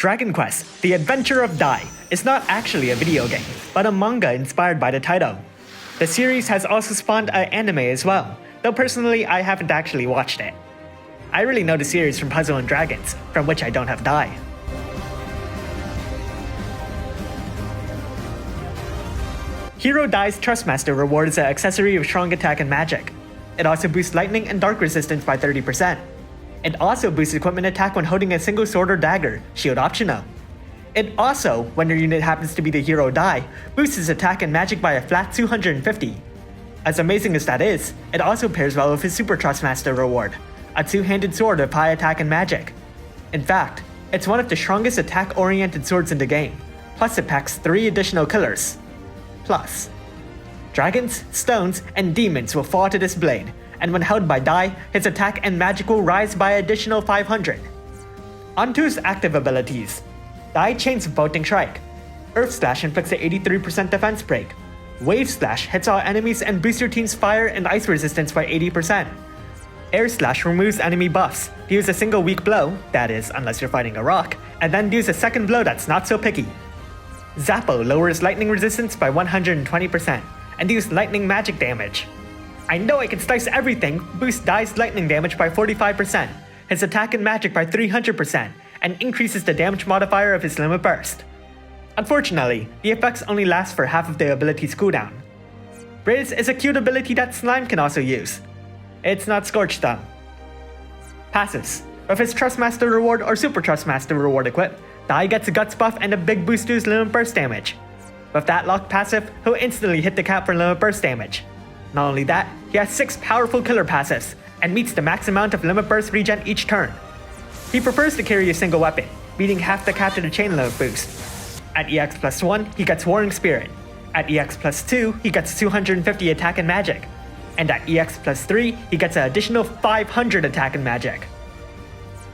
Dragon Quest: The Adventure of Dai is not actually a video game, but a manga inspired by the title. The series has also spawned an anime as well, though personally I haven't actually watched it. I really know the series from Puzzle and Dragons, from which I don't have Dai. Hero Dai's Trustmaster reward is an accessory of strong attack and magic. It also boosts lightning and dark resistance by 30%. It also boosts equipment attack when holding a single sword or dagger, shield optional. It also, when your unit happens to be the Hero Dai, boosts his attack and magic by a flat 250. As amazing as that is, it also pairs well with his Super Trustmaster reward, a two-handed sword of high attack and magic. In fact, it's one of the strongest attack-oriented swords in the game, plus it packs 3 additional killers. Plus, dragons, stones, and demons will fall to this blade, and when held by Dai, his attack and magic will rise by additional 500. Onto his active abilities. Dai chains Bolting Strike. Earth Slash inflicts an 83% defense break. Wave Slash hits all enemies and boosts your team's fire and ice resistance by 80%. Air Slash removes enemy buffs, deals a single weak blow, that is, unless you're fighting a rock, and then deals a second blow that's not so picky. Zappo lowers lightning resistance by 120%, and deals lightning magic damage. I Know I Can Slice Everything boosts Dai's lightning damage by 45%, his attack and magic by 300%, and increases the damage modifier of his limit burst. Unfortunately, the effects only last for half of the ability's cooldown. Briz is a cute ability that Slime can also use. It's not Scorched though. Passives. With his Trustmaster reward or Super Trustmaster reward equipped, Dai gets a Guts buff and a big boost to his limit burst damage. With that locked passive, he'll instantly hit the cap for limit burst damage. Not only that, he has 6 powerful killer passives, and meets the max amount of limit burst regen each turn. He prefers to carry a single weapon, beating half the cap to the chain limit boost. At EX plus 1, he gets Warring Spirit. At EX plus 2, he gets 250 attack and magic. And at EX plus 3, he gets an additional 500 attack and magic.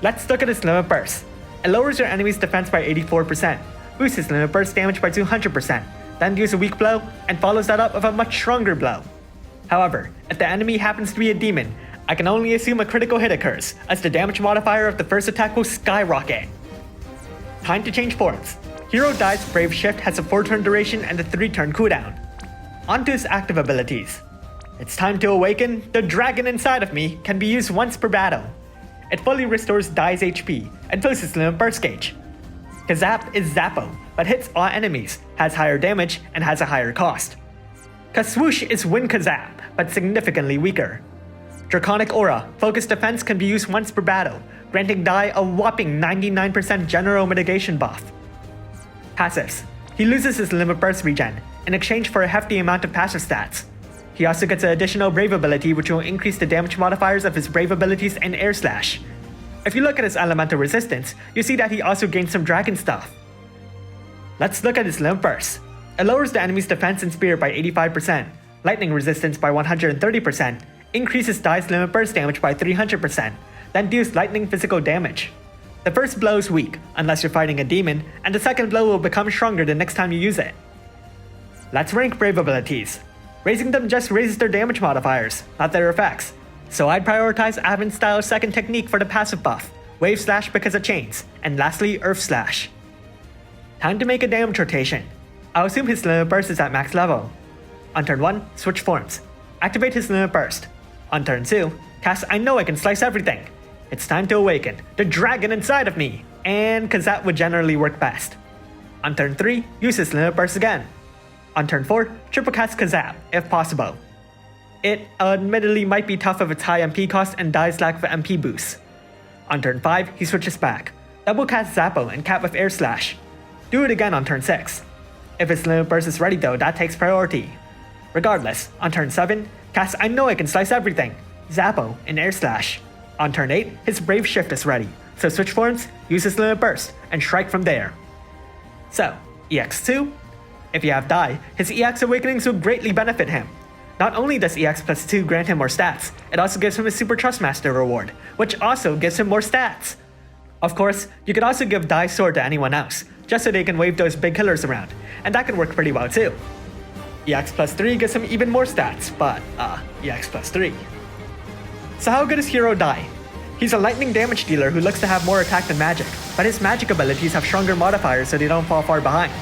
Let's look at his limit burst. It lowers your enemy's defense by 84%, boosts his limit burst damage by 200%, then deals a weak blow, and follows that up with a much stronger blow. However, if the enemy happens to be a demon, I can only assume a critical hit occurs, as the damage modifier of the first attack will skyrocket. Time to change forms. Hero Dai's Brave Shift has a 4-turn duration and a 3-turn cooldown. Onto his active abilities. It's time to awaken. The dragon inside of me can be used once per battle. It fully restores Dai's HP and fills his limit burst gauge. Kazap is Zappo, but hits all enemies, has higher damage, and has a higher cost. Kaswoosh is Wind Kazap, but significantly weaker. Draconic Aura, focused defense can be used once per battle, granting Dai a whopping 99% general mitigation buff. Passives. He loses his limit burst regen, in exchange for a hefty amount of passive stats. He also gets an additional Brave ability which will increase the damage modifiers of his Brave abilities and Air Slash. If you look at his elemental resistance, you see that he also gains some dragon stuff. Let's look at his limit burst. It lowers the enemy's defense and spirit by 85%, lightning resistance by 130%, increases Dai's limit burst damage by 300%, then deals lightning physical damage. The first blow is weak, unless you're fighting a demon, and the second blow will become stronger the next time you use it. Let's rank Brave abilities. Raising them just raises their damage modifiers, not their effects. So I'd prioritize Advent Style's second technique for the passive buff, Wave Slash because it chains, and lastly Earth Slash. Time to make a damage rotation. I'll assume his limit burst is at max level. On turn 1, switch forms. Activate his limit burst. On turn 2, cast I Know I Can Slice Everything. It's time to awaken, the dragon inside of me, and cause that would generally work best. On turn 3, use his limit burst again. On turn 4, triple cast Kazap, if possible. It admittedly might be tough with its high MP cost and Dai's lack of MP boosts. On turn 5, he switches back. Double cast Zappo and cap with Air Slash. Do it again on turn 6. If his limit burst is ready though, that takes priority. Regardless, on turn 7, cast I Know I Can Slice Everything, Zappo, and Air Slash. On turn 8, his Brave Shift is ready, so switch forms, use his limit burst, and strike from there. So, EX2? If you have Dai, his EX Awakenings will greatly benefit him. Not only does EX plus 2 grant him more stats, it also gives him his Super Trustmaster reward, which also gives him more stats. Of course, you could also give Dai's sword to anyone else, just so they can wave those big killers around, and that can work pretty well too. EX plus 3 gives him even more stats, but EX plus 3. So how good is Hero Dai? He's a lightning damage dealer who looks to have more attack than magic, but his magic abilities have stronger modifiers so they don't fall far behind.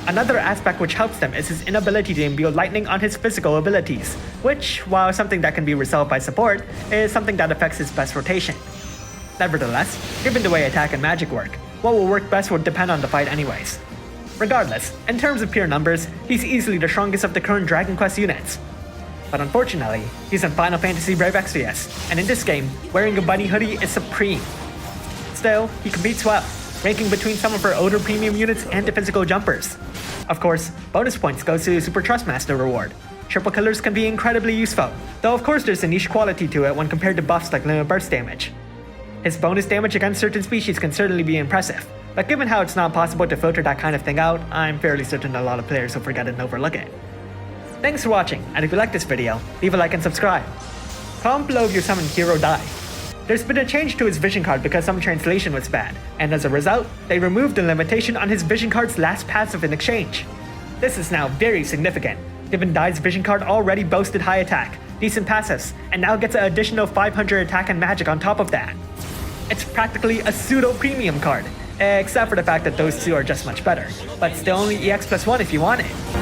Another aspect which helps them is his inability to imbue lightning on his physical abilities, which, while something that can be resolved by support, is something that affects his best rotation. Nevertheless, given the way attack and magic work, what will work best would depend on the fight anyways. Regardless, in terms of pure numbers, he's easily the strongest of the current Dragon Quest units. But unfortunately, he's in Final Fantasy Brave Exvius, and in this game, wearing a bunny hoodie is supreme. Still, he competes well, ranking between some of our older premium units and the physical jumpers. Of course, bonus points goes to Super Trustmaster reward. Triple killers can be incredibly useful, though of course there's a niche quality to it when compared to buffs like limit burst damage. His bonus damage against certain species can certainly be impressive, but given how it's not possible to filter that kind of thing out, I'm fairly certain a lot of players will forget it and overlook it. Thanks for watching, and if you like this video, leave a like and subscribe. Comment below if your summoned hero died. There's been a change to his vision card because some translation was bad, and as a result, they removed the limitation on his vision card's last passive in exchange. This is now very significant, given Dai's vision card already boasted high attack, decent passives, and now gets an additional 500 attack and magic on top of that. It's practically a pseudo-premium card, except for the fact that those two are just much better, but still only EX+1 if you want it.